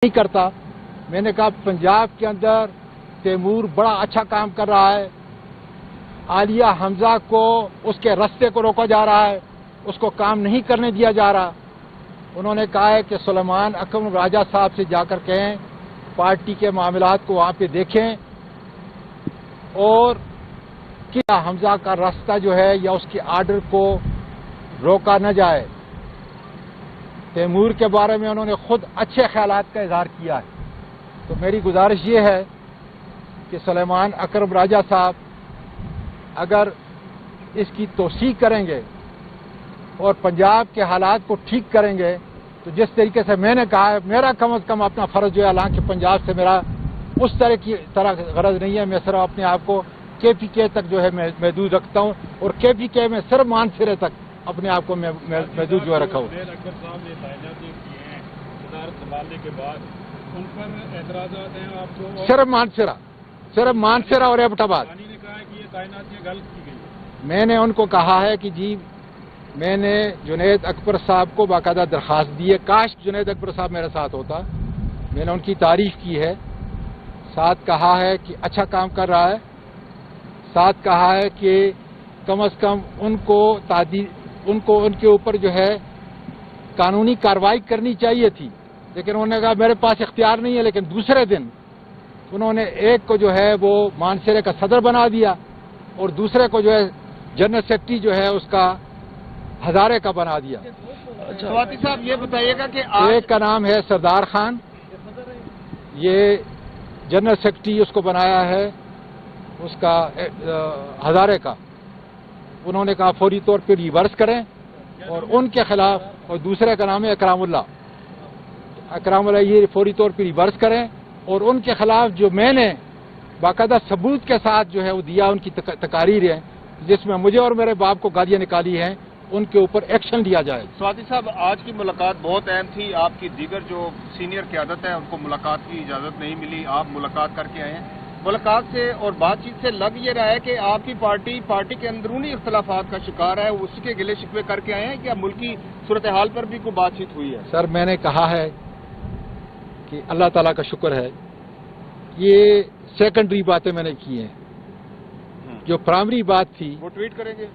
نہیں کرتا. میں نے کہا پنجاب کے اندر تیمور بڑا اچھا کام کر رہا ہے. عالیہ حمزہ کو اس کے رستے کو روکا جا رہا ہے, اس کو کام نہیں کرنے دیا جا رہا. انہوں نے کہا ہے کہ سلیمان اکرم راجہ صاحب سے جا کر کہیں پارٹی کے معاملات کو وہاں پہ دیکھیں اور کیا حمزہ کا راستہ جو ہے یا اس کے آرڈر کو روکا نہ جائے. تیمور کے بارے میں انہوں نے خود اچھے خیالات کا اظہار کیا ہے. تو میری گزارش یہ ہے کہ سلیمان اکرم راجہ صاحب اگر اس کی توثیق کریں گے اور پنجاب کے حالات کو ٹھیک کریں گے تو جس طریقے سے میں نے کہا ہے, میرا کم از کم اپنا فرض جو ہے, حالانکہ پنجاب سے میرا اس طرح کی غرض نہیں ہے, میں صرف اپنے آپ کو کے پی کے تک جو ہے محدود رکھتا ہوں اور کے پی کے میں صرف مانسرے تک اپنے آپ کو محدود جو ہے رکھا ہوں. اکبر صاحب نے تعینات کیے ہیں صدارت سنبھالنے کے بعد, ان پر اعتراضات ہیں آپ کو؟ صرف مانسرا اور ایبٹ آباد. نے کہا ہے کہ یہ تعینات غلط کی گئی ہے. میں نے ان کو کہا ہے کہ جی میں نے جنید اکبر صاحب کو باقاعدہ درخواست دی ہے, کاش جنید اکبر صاحب میرے ساتھ ہوتا. میں نے ان کی تعریف کی ہے, ساتھ کہا ہے کہ اچھا کام کر رہا ہے, ساتھ کہا ہے کہ کم از کم ان کے اوپر جو ہے قانونی کارروائی کرنی چاہیے تھی, لیکن انہوں نے کہا میرے پاس اختیار نہیں ہے. لیکن دوسرے دن انہوں نے ایک کو جو ہے وہ مانسرے کا صدر بنا دیا اور دوسرے کو جو ہے جنرل سیکرٹری جو ہے اس کا ہزارے کا بنا دیا. سواتی صاحب یہ بتائیے گا کہ ایک کا نام ہے سردار خان, یہ جنرل سیکرٹری اس کو بنایا ہے اس کا ہزارے کا. انہوں نے کہا فوری طور پہ ریورس کریں اور ان کے خلاف, اور دوسرے کا نام ہے اکرام اللہ, یہ فوری طور پہ ریورس کریں اور ان کے خلاف جو میں نے باقاعدہ ثبوت کے ساتھ جو ہے وہ دیا, ان کی تقاریر ہیں جس میں مجھے اور میرے باپ کو گالیاں نکالی ہیں, ان کے اوپر ایکشن لیا جائے. سواتی صاحب آج کی ملاقات بہت اہم تھی, آپ کی دیگر جو سینئر قیادت ہے ان کو ملاقات کی اجازت نہیں ملی, آپ ملاقات کر کے آئے ہیں. ملاقات سے اور بات چیت سے لگ یہ رہا ہے کہ آپ کی پارٹی کے اندرونی اختلافات کا شکار ہے, اس کے گلے شکوے کر کے آئے ہیں. کیا ملکی صورتحال پر بھی کوئی بات چیت ہوئی ہے؟ سر میں نے کہا ہے کہ اللہ تعالیٰ کا شکر ہے, یہ سیکنڈری باتیں میں نے کی ہیں. جو پرائمری بات تھی وہ ٹویٹ کریں گے؟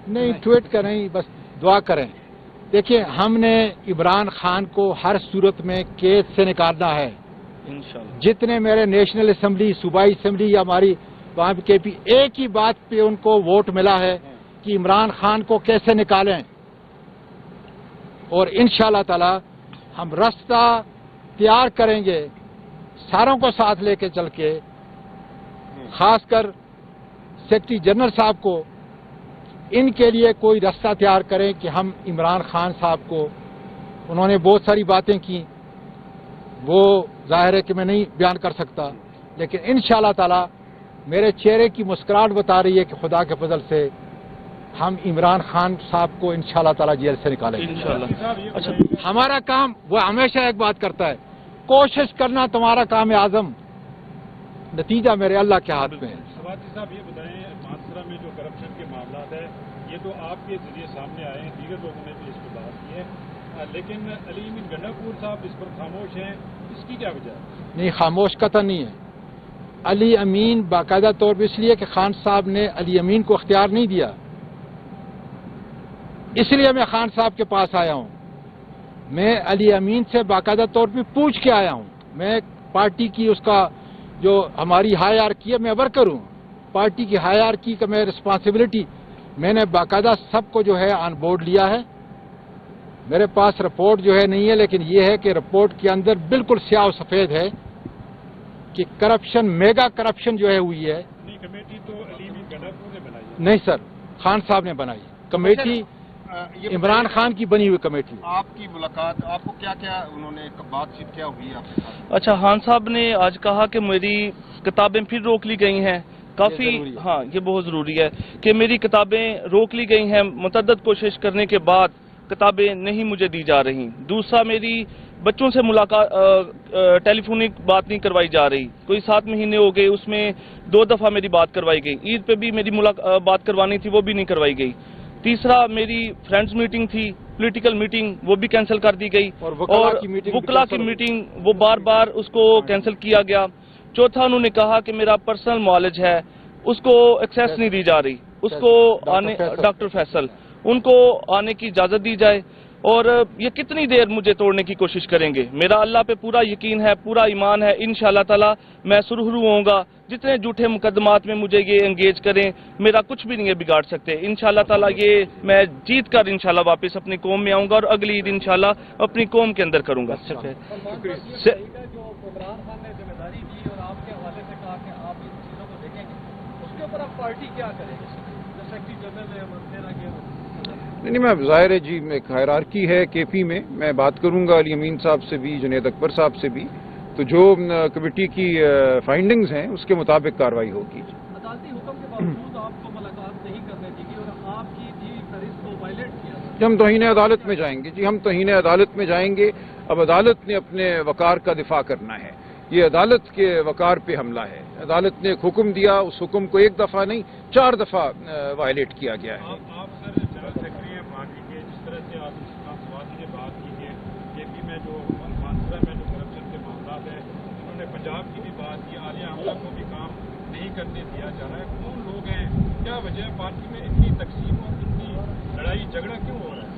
نہیں ٹویٹ کریں, بس دعا کریں. دیکھیں ہم نے عمران خان کو ہر صورت میں قید سے نکالنا ہے. جتنے میرے نیشنل اسمبلی, صوبائی اسمبلی یا ہماری وہاں کے پی, ایک ہی بات پہ ان کو ووٹ ملا ہے کہ عمران خان کو کیسے نکالیں, اور انشاءاللہ تعالی ہم راستہ تیار کریں گے ساروں کو ساتھ لے کے چل کے, خاص کر سیکرٹری جنرل صاحب کو, ان کے لیے کوئی راستہ تیار کریں کہ ہم عمران خان صاحب کو, انہوں نے بہت ساری باتیں کی, وہ ظاہر ہے کہ میں نہیں بیان کر سکتا, لیکن انشاءاللہ تعالی میرے چہرے کی مسکراہٹ بتا رہی ہے کہ خدا کے فضل سے ہم عمران خان صاحب کو انشاءاللہ تعالی جیل سے نکالیں گے انشاءاللہ. اچھا ہمارا کام, وہ ہمیشہ ایک بات کرتا ہے, کوشش کرنا تمہارا کام اعظم, نتیجہ میرے اللہ کے ہاتھ میں ہے. سواتی صاحب یہ بتائیں, مانسرا میں جو کرپشن کے معاملات ہیں یہ تو آپ کے ذریعے سامنے آئے ہیں, دیگر لوگوں نے بھی اس پہ بات کی ہے, لیکن علی امین گنڈاپور صاحب اس پر خاموش ہیں, اس کی کیا وجہ ہے؟ نہیں, خاموش قطع نہیں ہے. علی امین باقاعدہ طور پہ اس لیے کہ خان صاحب نے علی امین کو اختیار نہیں دیا, اس لیے میں خان صاحب کے پاس آیا ہوں. میں علی امین سے باقاعدہ طور پہ پوچھ کے آیا ہوں. میں پارٹی کی اس کا جو ہماری ہائرارکی ہے, میں ورکر ہوں, پارٹی کی ہائرارکی کا میں رسپانسبلٹی, میں نے باقاعدہ سب کو جو ہے آن بورڈ لیا ہے. میرے پاس رپورٹ جو ہے نہیں ہے, لیکن یہ ہے کہ رپورٹ کے اندر بالکل سیاہ و سفید ہے کہ کرپشن, میگا کرپشن جو ہے ہوئی ہے. کمیٹی تو علی امین گنڈاپور نے بنائی ہے؟ نہیں سر, خان صاحب نے بنائی کمیٹی, عمران خان کی بنی ہوئی کمیٹی. آپ کی ملاقات, آپ کو کیا کیا انہوں نے بات چیت کیا ہوئی آپ کے ساتھ؟ اچھا, خان صاحب نے آج کہا کہ میری کتابیں پھر روک لی گئی ہیں, کافی, ہاں یہ بہت ضروری ہے کہ میری کتابیں روک لی گئی ہیں, متعدد کوشش کرنے کے بعد کتابیں نہیں مجھے دی جا رہی. دوسرا, میری بچوں سے ملاقات ٹیلی فونک بات نہیں کروائی جا رہی, کوئی 7 مہینے ہو گئے, اس میں 2 دفعہ میری بات کروائی گئی. عید پہ بھی میری بات کروانی تھی, وہ بھی نہیں کروائی گئی. तीसरा मेरी फ्रेंड्स मीटिंग थी, पॉलिटिकल मीटिंग, वो भी कैंसिल कर दी गई और वकला की मीटिंग वो बार बार उसको कैंसिल किया गया। चौथा उन्होंने कहा कि मेरा पर्सनल मॉलेज है, उसको एक्सेस नहीं दी जा रही, उसको आने, डॉक्टर फैसल, उनको आने की इजाजत दी जाए। और ये कितनी देर मुझे तोड़ने की कोशिश करेंगे? मेरा अल्लाह पे पूरा यकीन है, पूरा ईमान है, इंशाअल्लाह ताला मैं सुरखरू होऊंगा। जितने झूठे मुकदमात में मुझे ये एंगेज करें, मेरा कुछ भी नहीं है बिगाड़ सकते। इंशाअल्लाह ताला ये मैं जीत कर इंशाअल्लाह वापस अपनी कौम में आऊंगा और अगली ईद इंशाअल्लाह अपनी कौम के अंदर करूंगा। नहीं, मैं ज़ाहिर है जी, एक हायरार्की है केपी में। मैं बात करूंगा अली अमीन साहब से भी, जुनेद अकबर साहब से भी, तो जो कमेटी की फाइंडिंग्स हैं उसके मुताबिक कार्रवाई होगी। अदालती हुक्म के बावजूद आपको मुलाकात नहीं करने दी गई और आपकी दी फरिश्त को वायलेट किया। जी, हम तौहीन अदालत में जाएंगे जी, हम तौहीन अदालत में जाएंगे। अब अदालत ने अपने वकार का दिफा करना है, ये अदालत के वकार पे हमला है। अदालत ने एक हुक्म दिया, उस हुक्म को एक दफा नहीं 4 दफा वायलेट किया गया है। आप सर जनरल सेक्रेटरी हैं पार्टी के, जिस तरह से आप समाजवादी ने बात की है, केपी में जो मानसरा में जो करप्शन के मामला है, उन्होंने पंजाब की भी बात की, आलिया हमला को भी काम नहीं करने दिया जा रहा है। कौन लोग हैं, क्या वजह है पार्टी में इतनी तकसीम और इतनी लड़ाई झगड़ा क्यों हो रहा है?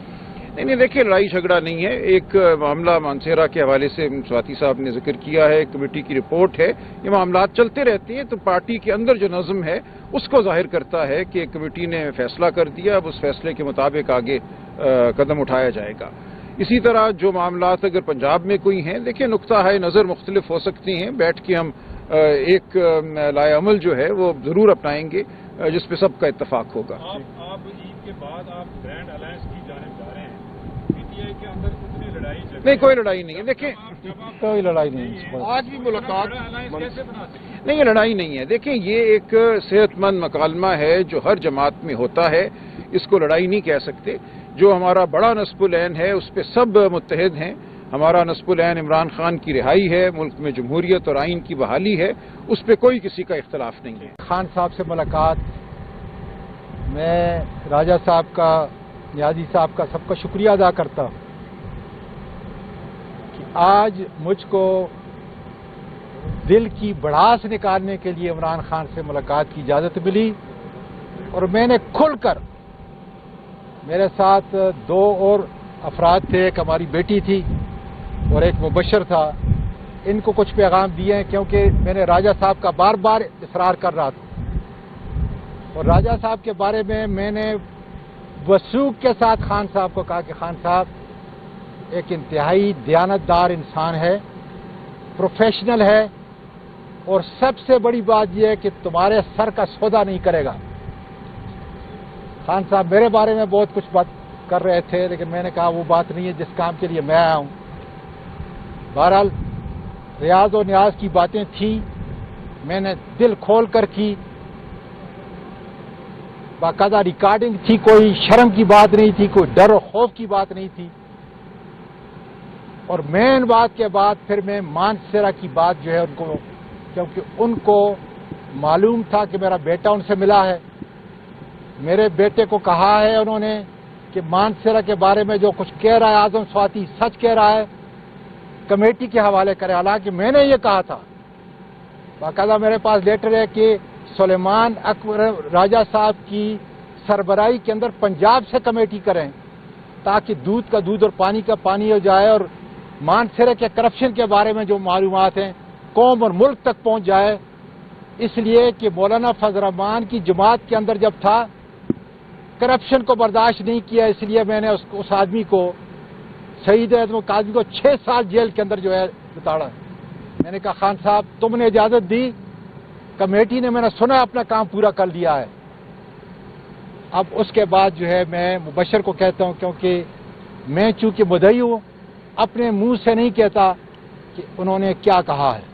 नहीं, देखिए, लड़ाई झगड़ा नहीं है। एक मामला मानसेरा के हवाले से स्वाति साहब ने जिक्र किया है, कमेटी की रिपोर्ट है, ये मामला चलते रहते हैं। तो पार्टी के अंदर जो नज़म है उसको जाहिर करता है कि कमेटी ने फैसला कर दिया, अब उस फैसले के मुताबिक आगे कदम उठाया जाएगा। इसी तरह जो मामलात अगर पंजाब में कोई हैं, देखिए, नुक्ता है नज़र मुख्तलिफ हो सकती हैं, बैठ के हम एक लाए अमल जो है वो ज़रूर अपनाएंगे जिस पे सबका इत्तफाक होगा। आप ईद के बाद आप ग्रैंड अलायंस की जानिब जा रहे हैं, पीटीआई के अंदर उतनी लड़ाई नहीं, कोई लड़ाई नहीं है। देखिए, कोई लड़ाई नहीं है, आज भी मुलाकात कैसे बना सकते? नहीं, ये लड़ाई नहीं है। देखें, ये एक सेहतमंद मकालमा है जो हर जमात में होता है, इसको लड़ाई नहीं कह सकते। जो हमारा बड़ा नस्बुल ऐन है उस पर सब मुत्तहिद हैं। हमारा नस्बुल ऐन इमरान खान की रिहाई है, मुल्क में जमहूरियत और आइन की बहाली है, उस पर कोई किसी का इख्तलाफ नहीं है। खान साहब से मुलाकात, मैं राजा साहब का, नियाजी साहब का सबका शुक्रिया अदा करता हूँ कि आज मुझको दिल की भड़ास निकालने के लिए इमरान खान से मुलाकात की इजाज़त मिली और मैंने खुलकर, मेरे साथ 2 और अफराद थे, एक हमारी बेटी थी और एक मुबशर था, इनको कुछ पैगाम दिए हैं क्योंकि मैंने राजा साहब का बार बार इसरार कर रहा था और राजा साहब के बारे में मैंने वसूख के साथ खान साहब को कहा कि खान साहब एक इंतहाई दयानतदार इंसान है, प्रोफेशनल है और सबसे बड़ी बात यह है कि तुम्हारे सर का सौदा नहीं करेगा। खान साहब मेरे बारे में बहुत कुछ बात कर रहे थे, लेकिन मैंने कहा वो बात नहीं है जिस काम के लिए मैं आया हूं। बहरहाल रियाज और न्याज की बातें थी, मैंने दिल खोल कर की, बाकायदा रिकॉर्डिंग थी, कोई शर्म की बात नहीं थी, कोई डर और खौफ की बात नहीं थी। और मेन बात के बाद फिर मैं मानसेरा की बात जो है उनको, क्योंकि उनको मालूम था कि मेरा बेटा उनसे मिला है, मेरे बेटे को कहा है उन्होंने कि मानसेरा के बारे में जो कुछ कह रहा है आजम स्वाति सच कह रहा है, कमेटी के हवाले करे। हालांकि मैंने ये कहा था, बाकायदा मेरे पास लेटर है कि सुलेमान अकबर राजा साहब की सरबराही के अंदर पंजाब से कमेटी करें ताकि दूध का दूध और पानी का पानी हो जाए और मानसेरा के करप्शन के बारे में जो मालूमात हैं कौम और मुल्क तक पहुंच जाए। इसलिए कि मौलाना फजल रहमान की जमात के अंदर जब था, करप्शन को बर्दाश्त नहीं किया, इसलिए मैंने उस आदमी को, शहीद काजी को 6 साल जेल के अंदर जो है बिताड़ा। मैंने कहा खान साहब तुमने इजाजत दी, कमेटी ने, मैंने सुना अपना काम पूरा कर लिया है। अब उसके बाद जो है मैं मुबशर को कहता हूं, क्योंकि मैं चूंकि मुद्दई हूं, अपने मुंह से नहीं कहता कि उन्होंने क्या कहा है।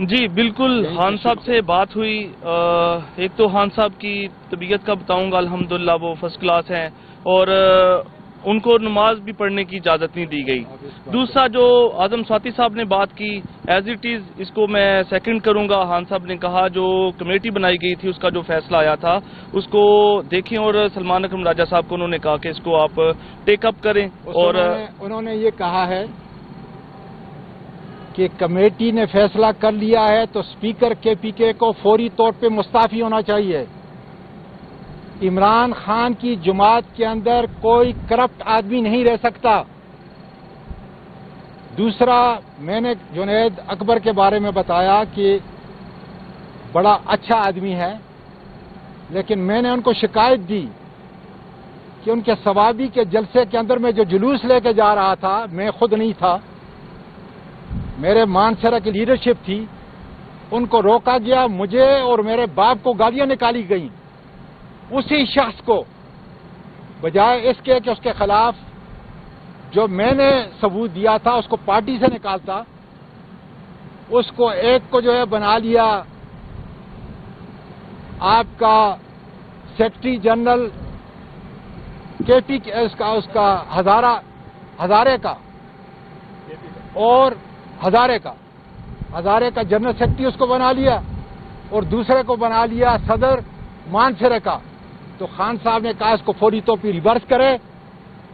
जी बिल्कुल, खान साहब से बात हुई। एक तो खान साहब की तबीयत का बताऊंगा, अल्हम्दुलिल्लाह वो फर्स्ट क्लास हैं और उनको नमाज भी पढ़ने की इजाज़त नहीं दी गई। दूसरा जो आज़म स्वाति साहब ने बात की, एज इट इज़ इसको मैं सेकंड करूंगा। खान साहब ने कहा जो कमेटी बनाई गई थी उसका जो फैसला आया था उसको देखें, और सलमान अकरम राजा साहब को उन्होंने कहा कि इसको आप टेक अप करें। और उन्होंने ये कहा है कि कमेटी ने फैसला कर लिया है तो स्पीकर KPK को फौरी तौर पे मुस्ताफी होना चाहिए। इमरान खान की जमात के अंदर कोई करप्ट आदमी नहीं रह सकता। दूसरा, मैंने जुनैद अकबर के बारे में बताया कि बड़ा अच्छा आदमी है, लेकिन मैंने उनको शिकायत दी कि उनके सवाबी के जलसे के अंदर मैं जो जुलूस लेके जा रहा था, मैं खुद नहीं था, मेरे मानसरा की लीडरशिप थी, उनको रोका गया, मुझे और मेरे बाप को गालियां निकाली गई। उसी शख्स को बजाय इसके कि उसके खिलाफ जो मैंने सबूत दिया था उसको पार्टी से निकालता, उसको एक को जो है बना लिया आपका सेक्रेटरी जनरल KPK, उसका हजारे का और हजारे का जनरल सेक्रेटरी उसको बना लिया, और दूसरे को बना लिया सदर मानसरे का। तो खान साहब ने कहा इसको फौरी तौर पर रिवर्स करे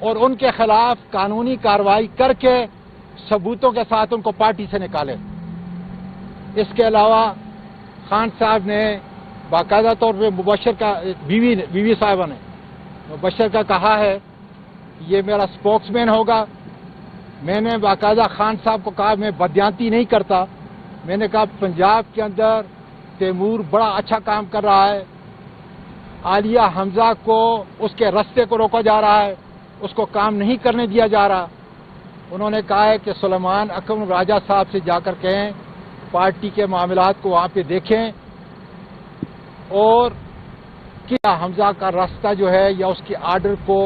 और उनके खिलाफ कानूनी कार्रवाई करके सबूतों के साथ उनको पार्टी से निकाले। इसके अलावा खान साहब ने बाकायदा तौर पे मुबशर का बीवी साहिबा ने मुबशर का कहा है कि ये मेरा स्पोक्समैन होगा। मैंने बाकायदा खान साहब को कहा मैं बदयांती नहीं करता। मैंने कहा पंजाब के अंदर तैमूर बड़ा अच्छा काम कर रहा है, आलिया हमजा को उसके रास्ते को रोका जा रहा है, उसको काम नहीं करने दिया जा रहा। उन्होंने कहा है कि सलमान अकरम राजा साहब से जाकर कहें पार्टी के मामलात को वहां पे देखें और क्या हमजा का रास्ता जो है या उसके आर्डर को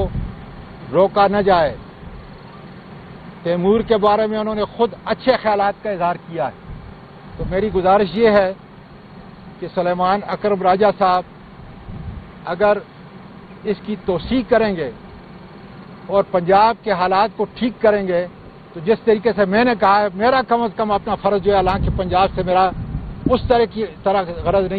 रोका न जाए। तैमूर के बारे में उन्होंने खुद अच्छे ख्यालात का इजहार किया है। तो मेरी गुजारिश ये है कि सलमान अकरम राजा साहब अगर इसकी तोसीक करेंगे और पंजाब के हालात को ठीक करेंगे तो जिस तरीके से मैंने कहा है, मेरा कम अज कम अपना फर्ज जो है, हालांकि पंजाब से मेरा उस तरह की गरज नहीं है।